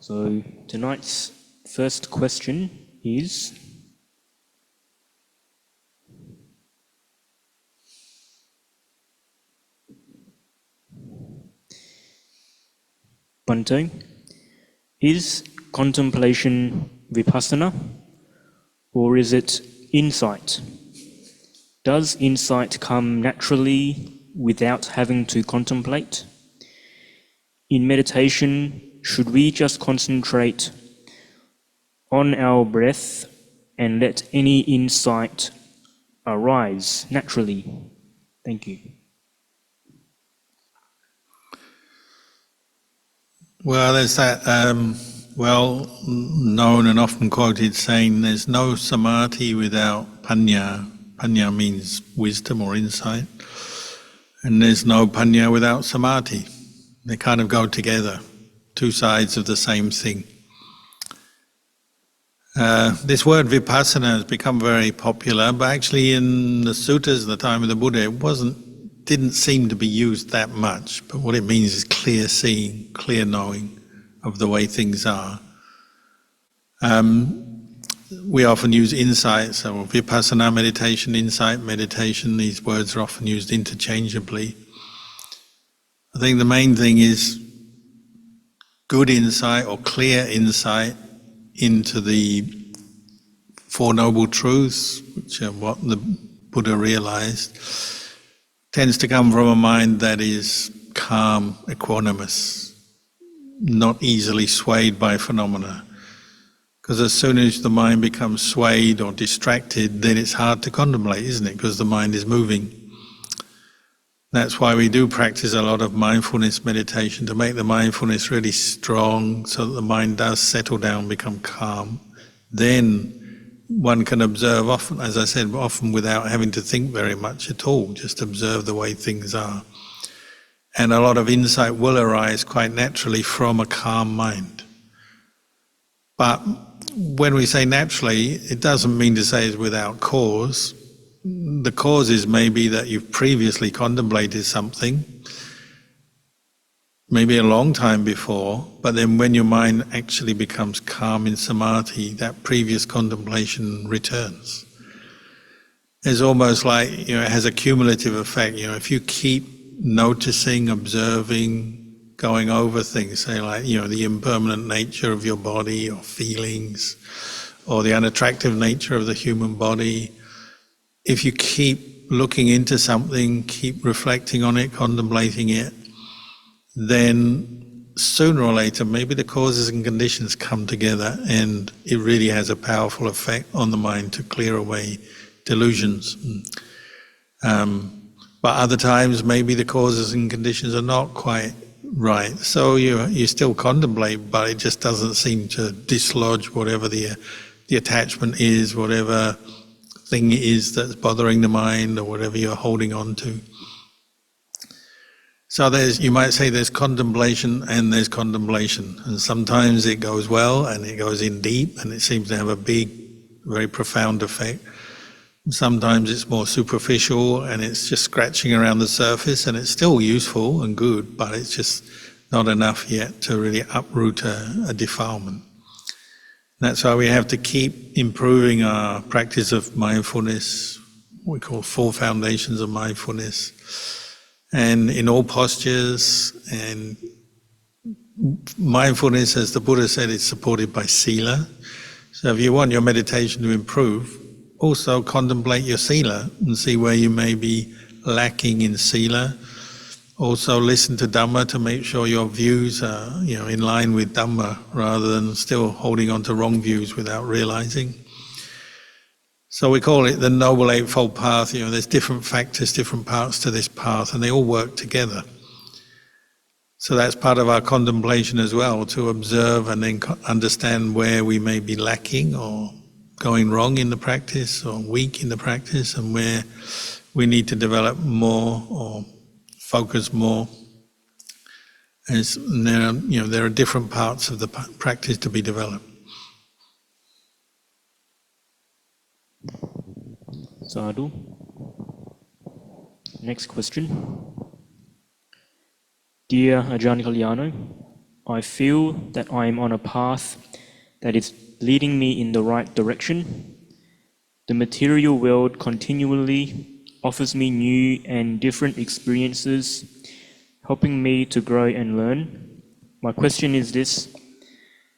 So tonight's first question is, Bante, is contemplation vipassana or is it insight? Does insight come naturally without having to contemplate? In meditation, should we just concentrate on our breath and let any insight arise naturally? Thank you. Well, there's that well-known and often quoted saying, there's no samadhi without panya. Panya means wisdom or insight. And there's no panya without samadhi. They kind of go together, two sides of the same thing. This word vipassana has become very popular, but actually in the suttas at the time of the Buddha, it didn't seem to be used that much. But what it means is clear seeing, clear knowing of the way things are. We often use insight, so vipassana meditation, insight meditation, these words are often used interchangeably. I think the main thing is good insight or clear insight into the Four Noble Truths, which are what the Buddha realized, tends to come from a mind that is calm, equanimous, not easily swayed by phenomena. Because as soon as the mind becomes swayed or distracted, then it's hard to contemplate, isn't it? Because the mind is moving. That's why we do practice a lot of mindfulness meditation, to make the mindfulness really strong so that the mind does settle down, become calm. Then one can observe often, as I said, often without having to think very much at all, just observe the way things are. And a lot of insight will arise quite naturally from a calm mind. But when we say naturally, it doesn't mean to say it's without cause. The cause is maybe that you've previously contemplated something, maybe a long time before, but then when your mind actually becomes calm in samadhi, that previous contemplation returns. It's almost like, it has a cumulative effect. If you keep noticing, observing, going over things, say like, the impermanent nature of your body or feelings, or the unattractive nature of the human body, if you keep looking into something, keep reflecting on it, contemplating it, then sooner or later maybe the causes and conditions come together and it really has a powerful effect on the mind to clear away delusions. But other times maybe the causes and conditions are not quite right. So you still contemplate, but it just doesn't seem to dislodge whatever the attachment is, whatever thing it is that's bothering the mind or whatever you're holding on to. So you might say there's contemplation and there's contemplation. And sometimes it goes well and it goes in deep and it seems to have a big, very profound effect. Sometimes it's more superficial and it's just scratching around the surface and it's still useful and good, but it's just not enough yet to really uproot a defilement. That's why we have to keep improving our practice of mindfulness, what we call 4 foundations of mindfulness, and in all postures. And mindfulness, as the Buddha said, is supported by sila. So if you want your meditation to improve, also contemplate your sila and see where you may be lacking in sila. Also listen to Dhamma to make sure your views are in line with Dhamma rather than still holding on to wrong views without realizing. So we call it the Noble Eightfold Path. There's different factors, different parts to this path, and they all work together. So that's part of our contemplation as well, to observe and then understand where we may be lacking or going wrong in the practice or weak in the practice, and where we need to develop more or focus more. And there are different parts of the practice to be developed. Sadhu. Next question. Dear Ajahn Kalyano, I feel that I am on a path that is leading me in the right direction. The material world continually offers me new and different experiences, helping me to grow and learn. My question is this: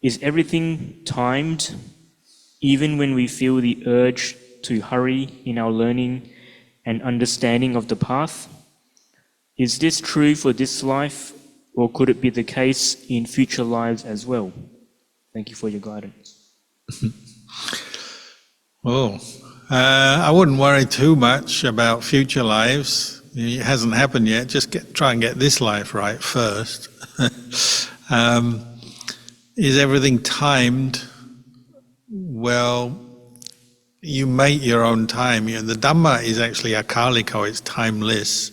is everything timed, even when we feel the urge to hurry in our learning and understanding of the path? Is this true for this life, or could it be the case in future lives as well? Thank you for your guidance. Well, I wouldn't worry too much about future lives. It hasn't happened yet. Just try and get this life right first. Is everything timed? Well, you make your own time. The Dhamma is actually akaliko, it's timeless.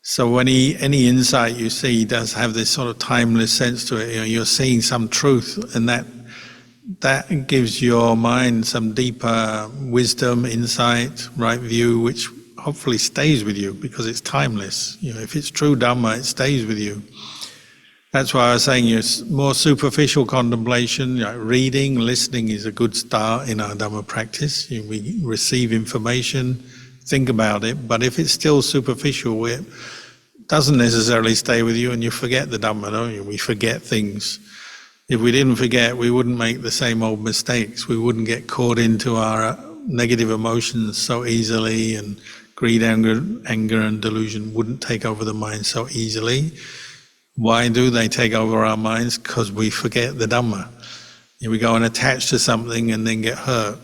So any insight you see does have this sort of timeless sense to it. You're seeing some truth, and that gives your mind some deeper wisdom, insight, right view, which hopefully stays with you because it's timeless. If it's true Dhamma, it stays with you. That's why I was saying more superficial contemplation, reading, listening is a good start in our Dhamma practice. We receive information, think about it, but if it's still superficial, it doesn't necessarily stay with you and you forget the Dhamma, don't you? We forget things. If we didn't forget, we wouldn't make the same old mistakes. We wouldn't get caught into our negative emotions so easily, and greed, anger and delusion wouldn't take over the mind so easily. Why do they take over our minds? Because we forget the Dhamma. We go and attach to something and then get hurt.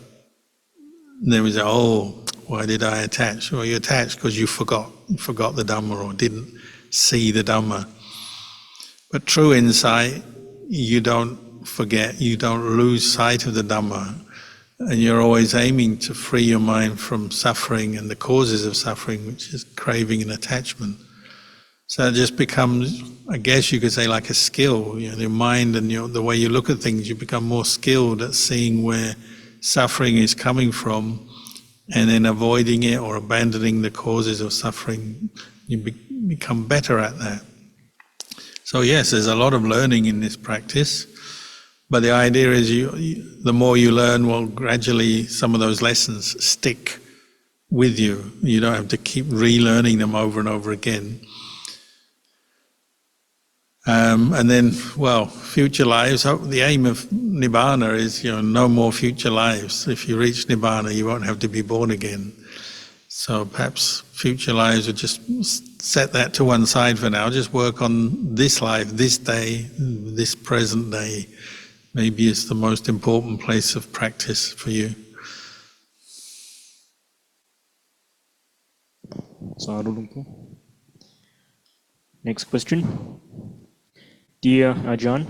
And then we say, oh, why did I attach? Well, you attached because you forgot the Dhamma or didn't see the Dhamma. But true insight, you don't forget, you don't lose sight of the Dhamma, and you're always aiming to free your mind from suffering and the causes of suffering, which is craving and attachment. So it just becomes, I guess you could say, like a skill. Your mind and the way you look at things, you become more skilled at seeing where suffering is coming from and then avoiding it or abandoning the causes of suffering. You become better at that. So yes, there's a lot of learning in this practice, but the idea is the more you learn, well, gradually some of those lessons stick with you. You don't have to keep relearning them over and over again. And then, well, future lives, the aim of Nibbana is, no more future lives. If you reach Nibbana, you won't have to be born again. So perhaps future lives would just set that to one side for now. Just work on this life, this day, this present day. Maybe it's the most important place of practice for you. Sadhu Lumpur. Next question. Dear Ajahn,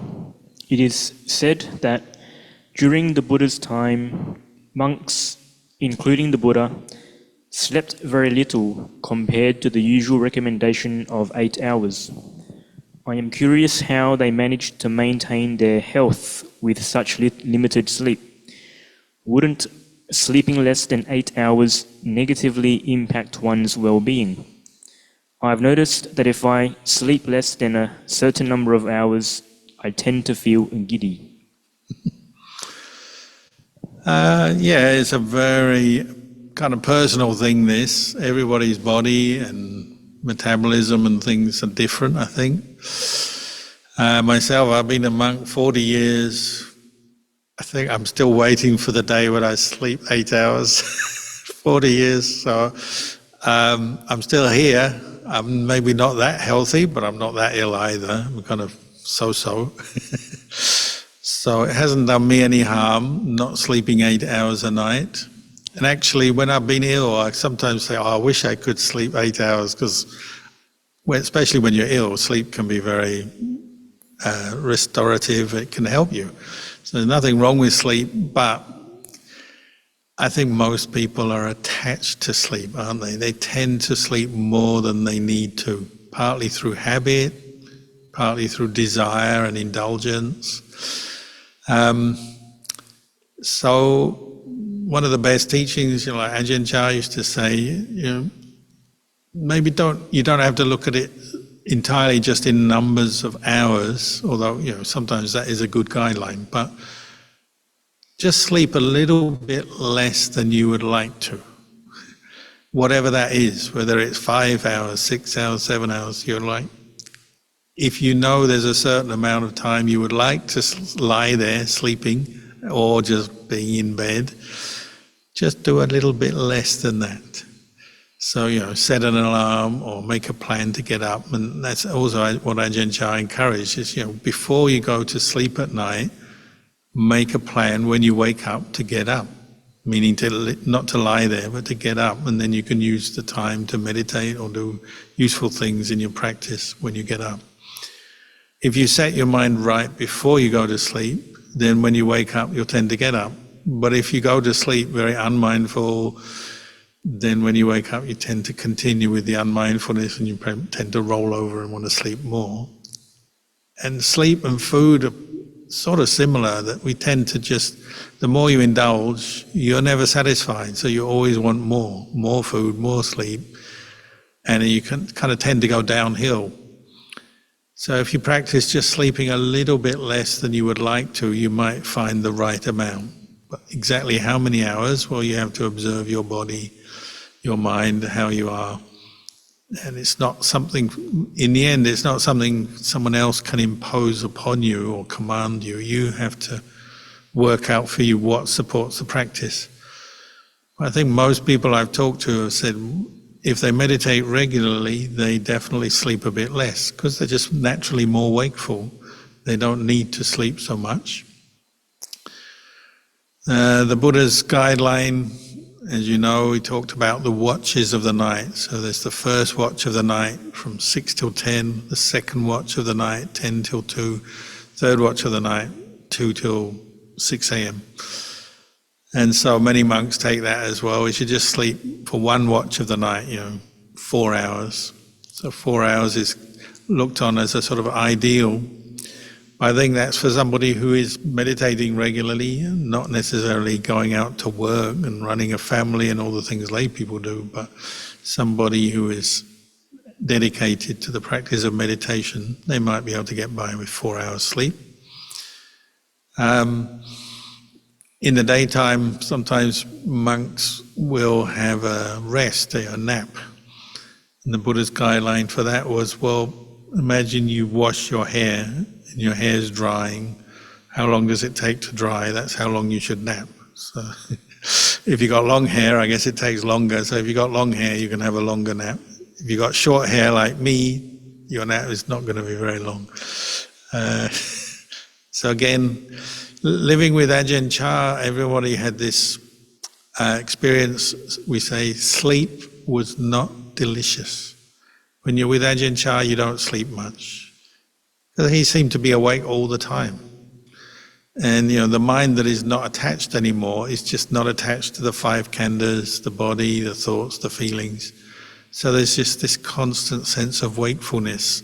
it is said that during the Buddha's time, monks, including the Buddha, slept very little compared to the usual recommendation of 8 hours. I am curious how they managed to maintain their health with such limited sleep. Wouldn't sleeping less than 8 hours negatively impact one's well-being? I've noticed that if I sleep less than a certain number of hours, I tend to feel giddy. Yeah, it's a very kind of personal thing, this. Everybody's body and metabolism and things are different, I think. Myself, I've been a monk 40 years. I think I'm still waiting for the day when I sleep 8 hours. 40 years, so I'm still here. I'm maybe not that healthy, but I'm not that ill either. I'm kind of so-so. So it hasn't done me any harm, not sleeping 8 hours a night. And actually, when I've been ill, I sometimes say, I wish I could sleep 8 hours, because especially when you're ill, sleep can be very restorative. It can help you. So there's nothing wrong with sleep, but I think most people are attached to sleep, aren't they? They tend to sleep more than they need to, partly through habit, partly through desire and indulgence. So one of the best teachings, like Ajahn Chah used to say, maybe you don't have to look at it entirely just in numbers of hours, although sometimes that is a good guideline, but just sleep a little bit less than you would like to. Whatever that is, whether it's 5 hours, 6 hours, 7 hours, you're like, if you know there's a certain amount of time you would like to lie there sleeping or just being in bed, just do a little bit less than that. So, set an alarm or make a plan to get up. And that's also what Ajahn Chah encouraged is, before you go to sleep at night, make a plan when you wake up to get up. Meaning not to lie there, but to get up, and then you can use the time to meditate or do useful things in your practice when you get up. If you set your mind right before you go to sleep, then when you wake up, you'll tend to get up. But if you go to sleep very unmindful, then when you wake up, you tend to continue with the unmindfulness and you tend to roll over and want to sleep more. And sleep and food are sort of similar, that we tend to just, the more you indulge, you're never satisfied. So you always want more food, more sleep, and you can kind of tend to go downhill. So if you practice just sleeping a little bit less than you would like to, you might find the right amount. But exactly how many hours? Well, you have to observe your body, your mind, how you are. And it's not something, in the end, it's not something someone else can impose upon you or command you. You have to work out for you what supports the practice. I think most people I've talked to have said if they meditate regularly, they definitely sleep a bit less because they're just naturally more wakeful. They don't need to sleep so much. The Buddha's guideline, as you know, he talked about the watches of the night. So there's the first watch of the night from 6 till 10, the second watch of the night, 10 till 2, third watch of the night, 2 till 6 a.m. And so many monks take that as well. We should just sleep for one watch of the night, 4 hours. So 4 hours is looked on as a sort of ideal. I think that's for somebody who is meditating regularly, not necessarily going out to work and running a family and all the things lay people do, but somebody who is dedicated to the practice of meditation, they might be able to get by with 4 hours sleep. In the daytime, sometimes monks will have a rest, a nap. And the Buddha's guideline for that was, well, imagine you wash your hair and your hair's drying. How long does it take to dry? That's how long you should nap. So if you've got long hair, I guess it takes longer. So if you've got long hair, you can have a longer nap. If you've got short hair like me, your nap is not going to be very long. So again, living with Ajahn Chah, everybody had this experience. We say sleep was not delicious. When you're with Ajahn Chah, you don't sleep much. He seemed to be awake all the time. And the mind that is not attached anymore is just not attached to the 5 khandhas, the body, the thoughts, the feelings. So there's just this constant sense of wakefulness.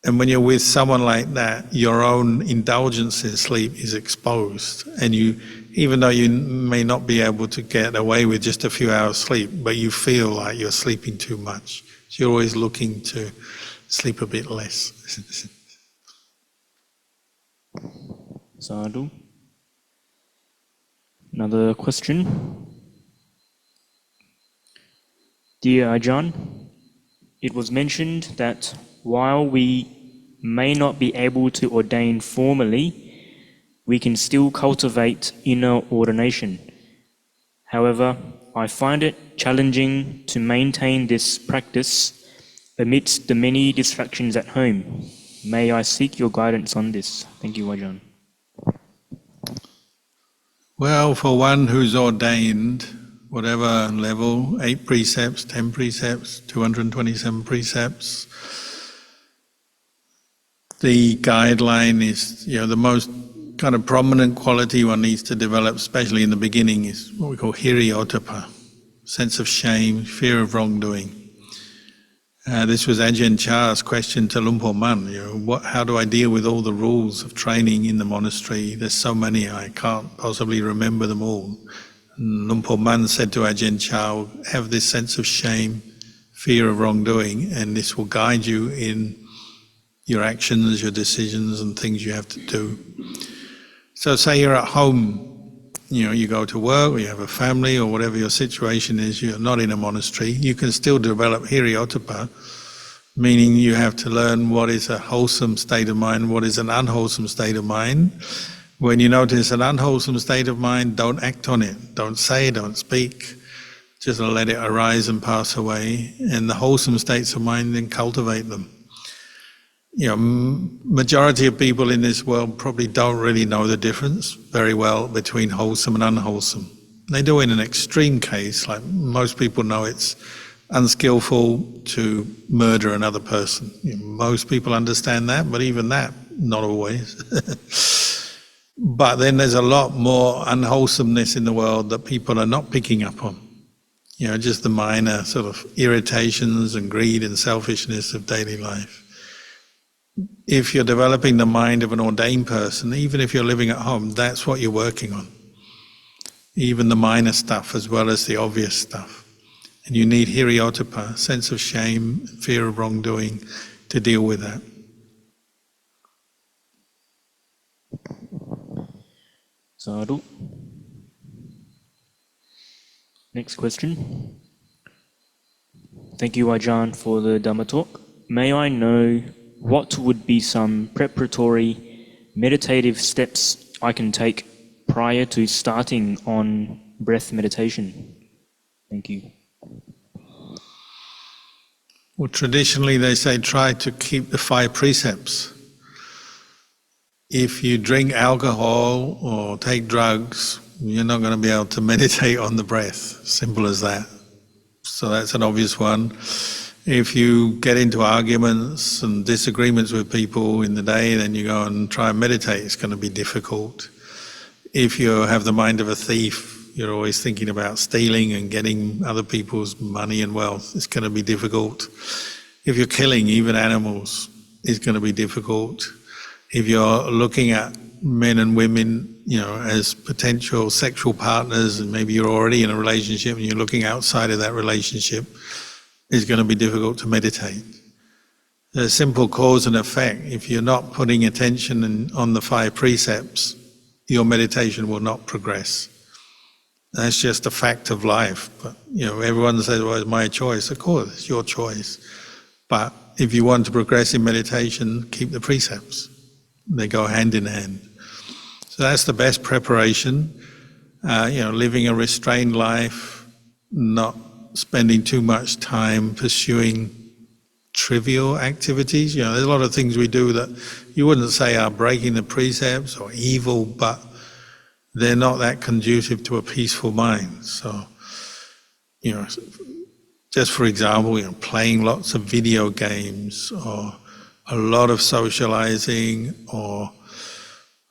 And when you're with someone like that, your own indulgence in sleep is exposed. And even though you may not be able to get away with just a few hours sleep, but you feel like you're sleeping too much. So you're always looking to sleep a bit less. Sadhu. Another question. Dear Ajahn, it was mentioned that while we may not be able to ordain formally, we can still cultivate inner ordination. However, I find it challenging to maintain this practice amidst the many distractions at home. May I seek your guidance on this? Thank you, Ajahn. Well, for one who's ordained, whatever level, 8 precepts, 10 precepts, 227 precepts, the guideline is, the most kind of prominent quality one needs to develop, especially in the beginning, is what we call hiri-ottappa, sense of shame, fear of wrongdoing. This was Ajahn Chah's question to Luang Por Man. How do I deal with all the rules of training in the monastery? There's so many, I can't possibly remember them all. And Luang Por Man said to Ajahn Chah, have this sense of shame, fear of wrongdoing, and this will guide you in your actions, your decisions, and things you have to do. So say you're at home, you go to work, or you have a family, or whatever your situation is, you're not in a monastery, you can still develop hiriyottapa, meaning you have to learn what is a wholesome state of mind, what is an unwholesome state of mind. When you notice an unwholesome state of mind, don't act on it. Don't say, don't speak. Just let it arise and pass away. And the wholesome states of mind, then cultivate them. Majority of people in this world probably don't really know the difference very well between wholesome and unwholesome. They do in an extreme case, like most people know it's unskillful to murder another person. Most people understand that, but even that, not always. But then there's a lot more unwholesomeness in the world that people are not picking up on. Just the minor sort of irritations and greed and selfishness of daily life. If you're developing the mind of an ordained person, even if you're living at home, that's what you're working on. Even the minor stuff as well as the obvious stuff. And you need hiriyottapa, sense of shame, fear of wrongdoing, to deal with that. Sadhu. Next question. Thank you, Ajahn, for the Dhamma talk. May I know what would be some preparatory meditative steps I can take prior to starting on breath meditation? Thank you. Well, traditionally they say try to keep the 5 precepts. If you drink alcohol or take drugs, you're not going to be able to meditate on the breath. Simple as that. So that's an obvious one. If you get into arguments and disagreements with people in the day, then you go and try and meditate, it's going to be difficult. If you have the mind of a thief, you're always thinking about stealing and getting other people's money and wealth, it's going to be difficult. If you're killing even animals, it's going to be difficult. If you're looking at men and women, as potential sexual partners, and maybe you're already in a relationship and you're looking outside of that relationship, it's going to be difficult to meditate. There's simple cause and effect. If you're not putting attention on the 5 precepts, your meditation will not progress. That's just a fact of life. But everyone says, well, it's my choice. Of course, it's your choice. But if you want to progress in meditation, keep the precepts. They go hand in hand. So that's the best preparation. Living a restrained life, not spending too much time pursuing trivial activities. There's a lot of things we do that you wouldn't say are breaking the precepts or evil, but they're not that conducive to a peaceful mind. So, just for example, playing lots of video games or a lot of socializing or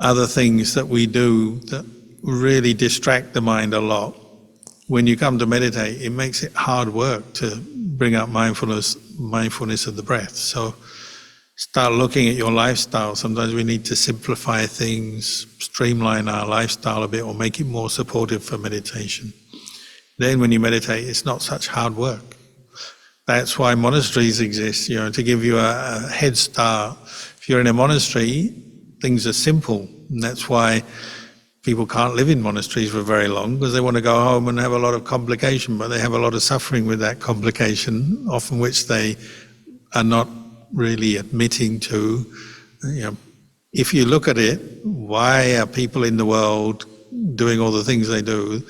other things that we do that really distract the mind a lot. When you come to meditate, it makes it hard work to bring up mindfulness of the breath. So start looking at your lifestyle. Sometimes we need to simplify things, streamline our lifestyle a bit, or make it more supportive for meditation. Then when you meditate, it's not such hard work. That's why monasteries exist, to give you a head start. If you're in a monastery, things are simple. And that's why people can't live in monasteries for very long, because they want to go home and have a lot of complication, but they have a lot of suffering with that complication, often which they are not really admitting to. If you look at it, why are people in the world doing all the things they do?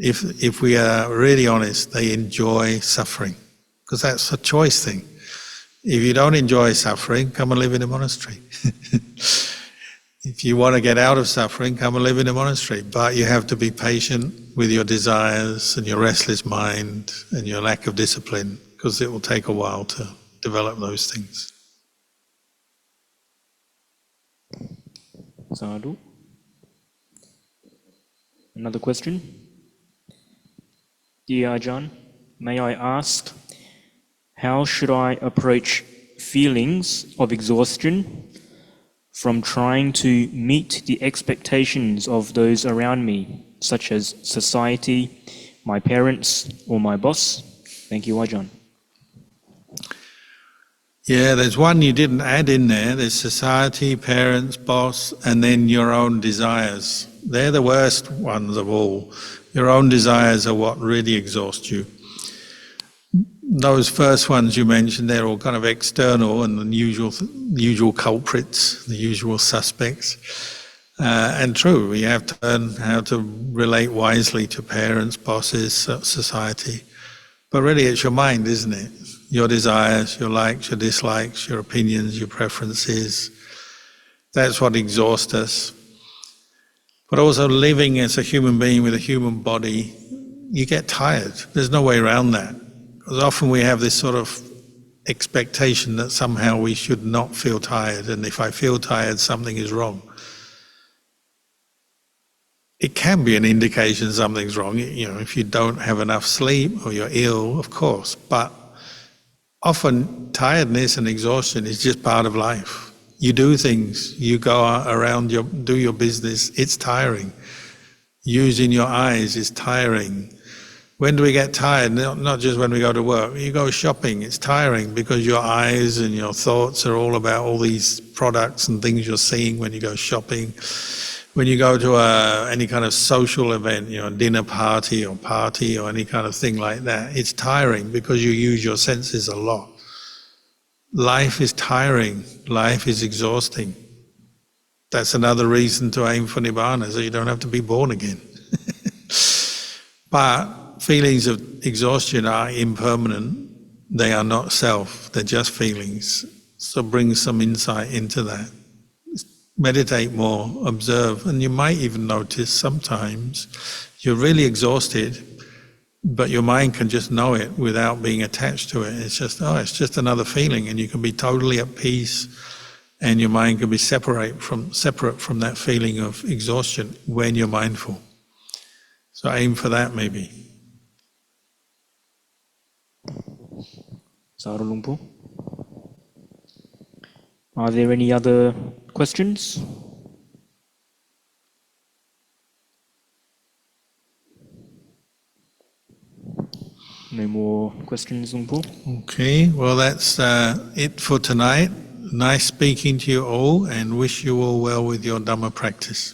If we are really honest, they enjoy suffering, because that's a choice thing. If you don't enjoy suffering, come and live in a monastery. If you want to get out of suffering, come and live in a monastery. But you have to be patient with your desires and your restless mind and your lack of discipline, because it will take a while to develop those things. Sadhu. Another question. Dear Ajahn, may I ask, how should I approach feelings of exhaustion from trying to meet the expectations of those around me, such as society, my parents, or my boss? Thank you, Ajahn. Yeah, there's one you didn't add in there. There's society, parents, boss, and then your own desires. They're the worst ones of all. Your own desires are what really exhaust you. Those first ones you mentioned, they're all kind of external and the usual culprits, the usual suspects. And true, we have to learn how to relate wisely to parents, bosses, society. But really it's your mind, isn't it? Your desires, your likes, your dislikes, your opinions, your preferences. That's what exhausts us. But also living as a human being with a human body, you get tired. There's no way around that. Because often we have this sort of expectation that somehow we should not feel tired, and if I feel tired, something is wrong. It can be an indication something's wrong, if you don't have enough sleep or you're ill, of course. But often tiredness and exhaustion is just part of life. You do things, you go around, do your business, it's tiring. Using your eyes is tiring. When do we get tired? Not just when we go to work. You go shopping, it's tiring because your eyes and your thoughts are all about all these products and things you're seeing when you go shopping. When you go to any kind of social event, a dinner party or any kind of thing like that, it's tiring because you use your senses a lot. Life is tiring. Life is exhausting. That's another reason to aim for Nibbana, so you don't have to be born again. But feelings of exhaustion are impermanent. They are not self. They're just feelings. So bring some insight into that. Meditate more, observe, and you might even notice sometimes you're really exhausted, but your mind can just know it without being attached to it. It's just another feeling, and you can be totally at peace, and your mind can be separate from that feeling of exhaustion when you're mindful. So aim for that maybe. Sadhu Lumpu. Are there any other questions? No more questions, Lumpu? Okay, well that's it for tonight. Nice speaking to you all, and wish you all well with your Dhamma practice.